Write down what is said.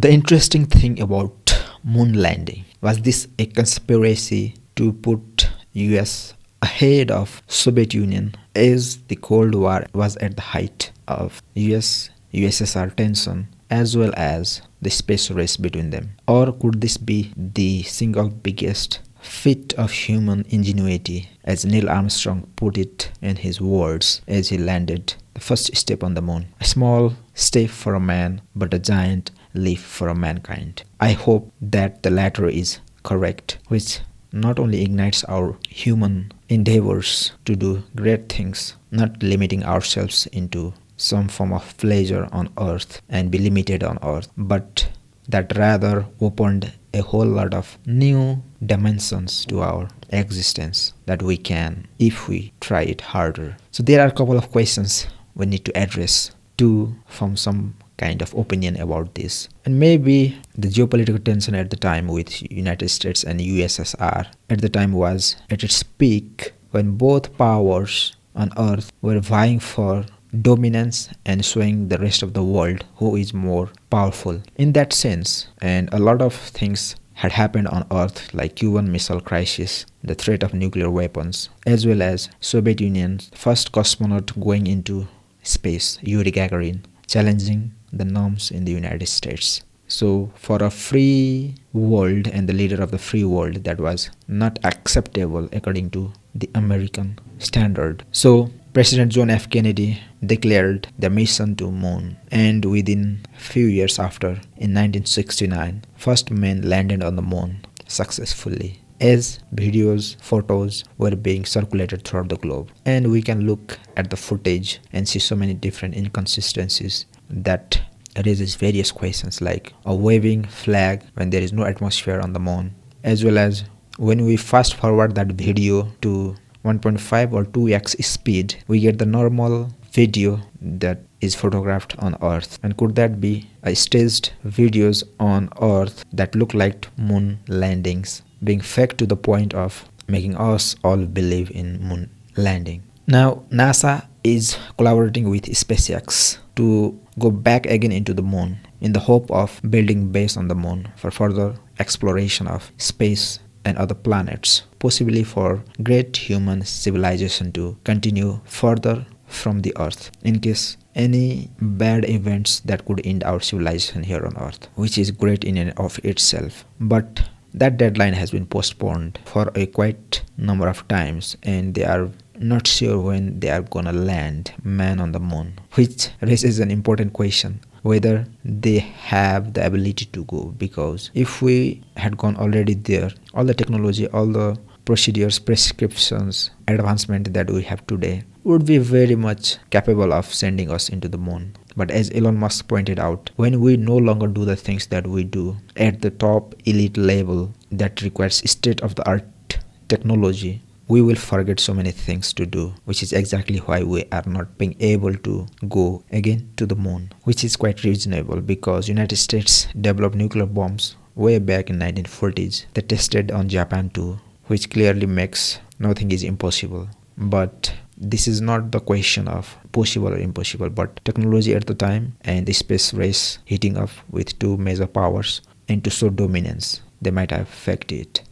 The interesting thing about moon landing was this a conspiracy to put US ahead of Soviet Union as the Cold War was at the height of US USSR tension as well as the space race between them. Or could this be the single biggest feat of human ingenuity, as Neil Armstrong put it in his words as he landed the first step on the moon? A small step for a man, but a giant leap for mankind. I hope that the latter is correct, which not only ignites our human endeavors to do great things, not limiting ourselves into some form of pleasure on earth and be limited on earth, but that rather opened a whole lot of new dimensions to our existence that we can if we try it harder. So there are a couple of questions we need to address to form some kind of opinion about this. And maybe the geopolitical tension at the time with United States and USSR at the time was at its peak when both powers on earth were vying for dominance and showing the rest of the world who is more powerful in that sense. And a lot of things had happened on earth, like Cuban Missile Crisis, the threat of nuclear weapons, as well as Soviet Union's first cosmonaut going into space, Yuri Gagarin, challenging the norms in the United States. So for a free world and the leader of the free world, that was not acceptable according to the American standard. So President John F. Kennedy declared the mission to moon, and within few years after, in 1969, first man landed on the moon successfully, as videos, photos were being circulated throughout the globe. And we can look at the footage and see so many different inconsistencies that raises various questions, like a waving flag when there is no atmosphere on the moon, as well as when we fast forward that video to 1.5 or 2x speed, we get the normal video that is photographed on Earth. And could that be a staged videos on Earth that look like moon landings being faked to the point of making us all believe in moon landing? Now NASA is collaborating with SpaceX to go back again into the moon in the hope of building base on the moon for further exploration of space and other planets, possibly for great human civilization to continue further from the earth in case any bad events that could end our civilization here on earth, which is great in and of itself. But that deadline has been postponed for a quite number of times, and they are not sure when they are gonna land man on the moon, which raises an important question whether they have the ability to go. Because if we had gone already there, all the technology, all the procedures, prescriptions, advancement that we have today would be very much capable of sending us into the moon. But as Elon Musk pointed out, when we no longer do the things that we do at the top elite level that requires state-of-the-art technology, we will forget so many things to do, which is exactly why we are not being able to go again to the moon, which is quite reasonable because United States developed nuclear bombs way back in 1940s. They tested on Japan too, which clearly makes nothing is impossible. But this is not the question of possible or impossible, but technology at the time and the space race heating up with two major powers and to show dominance, they might have faked it.